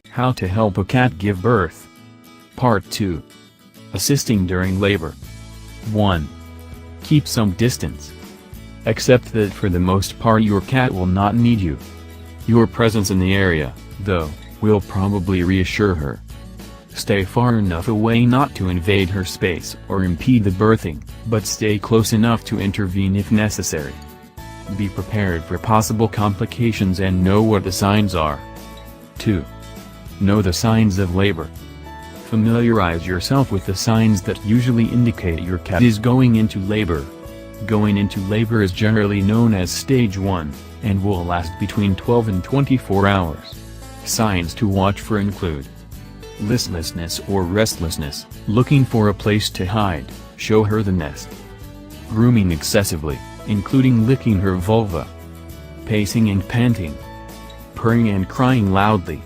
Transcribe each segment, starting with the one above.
How to help a cat give birth. Part 2. Assisting during labor. 1. Keep some distance. Accept that for the most part your cat will not need you. Your presence in the area, though, will probably reassure her. Stay far enough away not to invade her space or impede the birthing, but stay close enough to intervene if necessary. Be prepared for possible complications and know what the signs are. 2. Know the signs of labor. Familiarize yourself with the signs that usually indicate your cat is going into labor. Going into labor is generally known as stage 1, and will last between 12 and 24 hours. Signs to watch for include listlessness or restlessness, looking for a place to hide, show her the nest. Grooming excessively, including licking her vulva. Pacing and panting. Purring and crying loudly.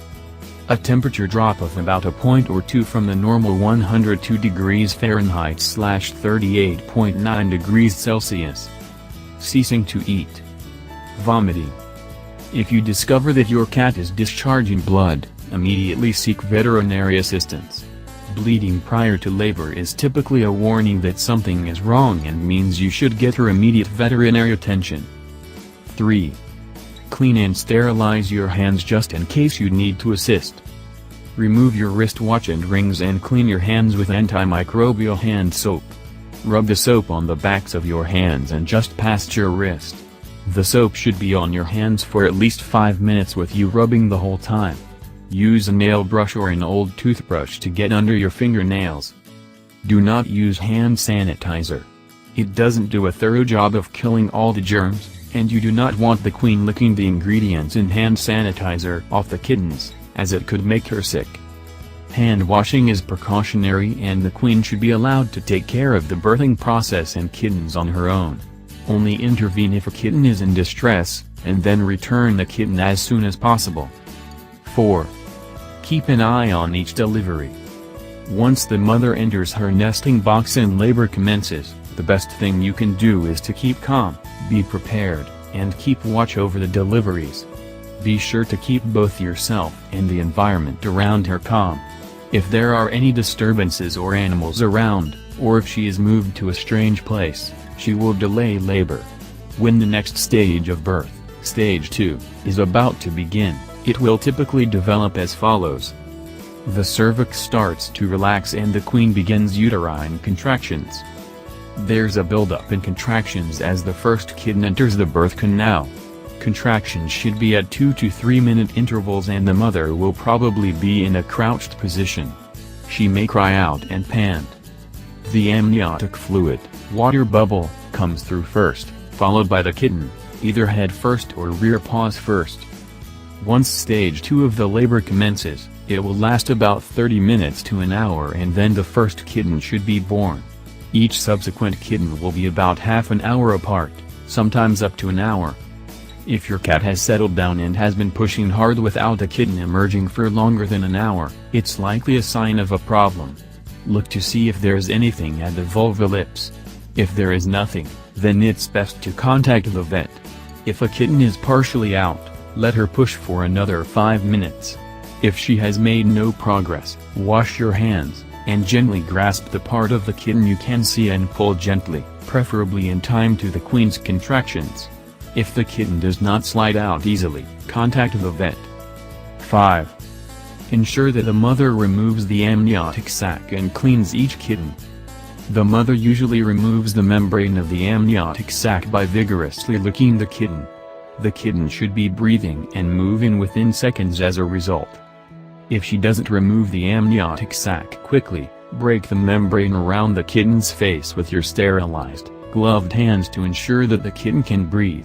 A temperature drop of about a point or two from the normal 102 degrees Fahrenheit / 38.9 degrees Celsius. Ceasing to eat. Vomiting. If you discover that your cat is discharging blood, immediately seek veterinary assistance. Bleeding prior to labor is typically a warning that something is wrong and means you should get her immediate veterinary attention. 3. Clean and sterilize your hands just in case you need to assist. Remove your wristwatch and rings and clean your hands with antimicrobial hand soap. Rub the soap on the backs of your hands and just past your wrist. The soap should be on your hands for at least 5 minutes with you rubbing the whole time. Use a nail brush or an old toothbrush to get under your fingernails. Do not use hand sanitizer. It doesn't do a thorough job of killing all the germs, and you do not want the queen licking the ingredients in hand sanitizer off the kittens, as it could make her sick. Hand washing is precautionary and the queen should be allowed to take care of the birthing process and kittens on her own. Only intervene if a kitten is in distress, and then return the kitten as soon as possible. 4. Keep an eye on each delivery. Once the mother enters her nesting box and labor commences, the best thing you can do is to keep calm, be prepared, and keep watch over the deliveries. Be sure to keep both yourself and the environment around her calm. If there are any disturbances or animals around, or if she is moved to a strange place, she will delay labor. When the next stage of birth, stage 2, is about to begin, it will typically develop as follows. The cervix starts to relax and the queen begins uterine contractions. There's a buildup in contractions as the first kitten enters the birth canal. Contractions should be at 2 to 3 minute intervals and the mother will probably be in a crouched position. She may cry out and pant. The amniotic fluid, water bubble, comes through first, followed by the kitten, either head first or rear paws first. Once stage 2 of the labor commences, it will last about 30 minutes to an hour and then the first kitten should be born. Each subsequent kitten will be about half an hour apart, sometimes up to an hour. If your cat has settled down and has been pushing hard without a kitten emerging for longer than an hour, it's likely a sign of a problem. Look to see if there's anything at the vulva lips. If there is nothing, then it's best to contact the vet. If a kitten is partially out, let her push for another 5 minutes. If she has made no progress, wash your hands, and gently grasp the part of the kitten you can see and pull gently, preferably in time to the queen's contractions. If the kitten does not slide out easily, contact the vet. 5. Ensure that the mother removes the amniotic sac and cleans each kitten. The mother usually removes the membrane of the amniotic sac by vigorously licking the kitten. The kitten should be breathing and moving within seconds as a result. If she doesn't remove the amniotic sac quickly, break the membrane around the kitten's face with your sterilized, gloved hands to ensure that the kitten can breathe.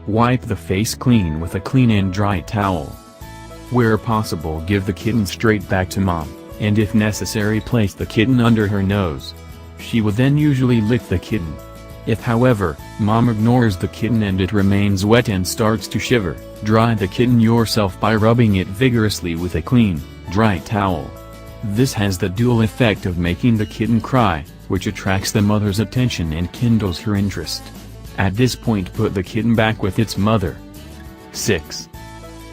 Wipe the face clean with a clean and dry towel. Where possible, give the kitten straight back to mom, and if necessary place the kitten under her nose. She will then usually lick the kitten. If however, mom ignores the kitten and it remains wet and starts to shiver, dry the kitten yourself by rubbing it vigorously with a clean, dry towel. This has the dual effect of making the kitten cry, which attracts the mother's attention and kindles her interest. At this point, put the kitten back with its mother. 6.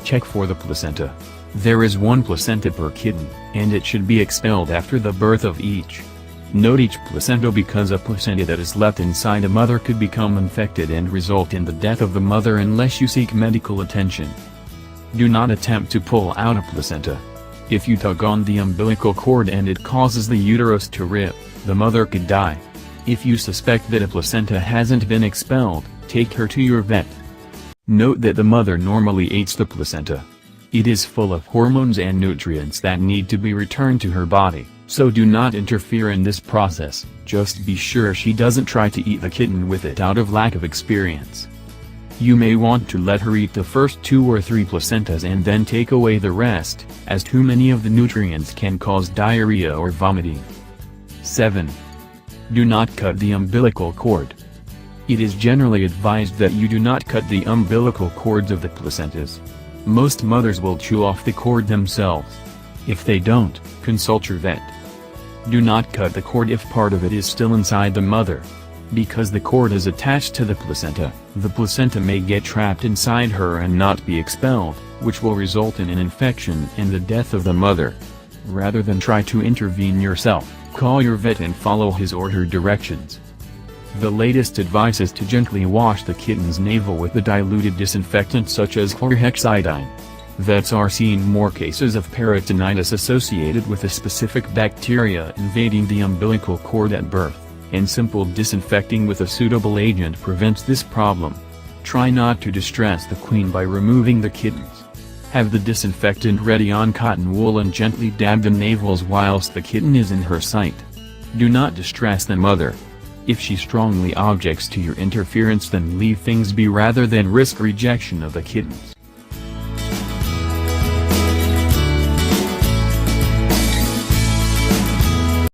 Check for the placenta. There is one placenta per kitten, and it should be expelled after the birth of each. Note each placenta because a placenta that is left inside a mother could become infected and result in the death of the mother unless you seek medical attention. Do not attempt to pull out a placenta. If you tug on the umbilical cord and it causes the uterus to rip, the mother could die. If you suspect that a placenta hasn't been expelled, take her to your vet. Note that the mother normally eats the placenta. It is full of hormones and nutrients that need to be returned to her body, so do not interfere in this process. Just be sure she doesn't try to eat the kitten with it out of lack of experience. You may want to let her eat the first 2 or 3 placentas and then take away the rest, as too many of the nutrients can cause diarrhea or vomiting. 7. Do not cut the umbilical cord. It is generally advised that you do not cut the umbilical cords of the placentas. Most mothers will chew off the cord themselves. If they don't, consult your vet. Do not cut the cord if part of it is still inside the mother. Because the cord is attached to the placenta may get trapped inside her and not be expelled, which will result in an infection and the death of the mother. Rather than try to intervene yourself, call your vet and follow his or her directions. The latest advice is to gently wash the kitten's navel with a diluted disinfectant such as chlorhexidine. Vets are seeing more cases of peritonitis associated with a specific bacteria invading the umbilical cord at birth, and simple disinfecting with a suitable agent prevents this problem. Try not to distress the queen by removing the kittens. Have the disinfectant ready on cotton wool and gently dab the navels whilst the kitten is in her sight. Do not distress the mother. If she strongly objects to your interference, then leave things be rather than risk rejection of the kittens.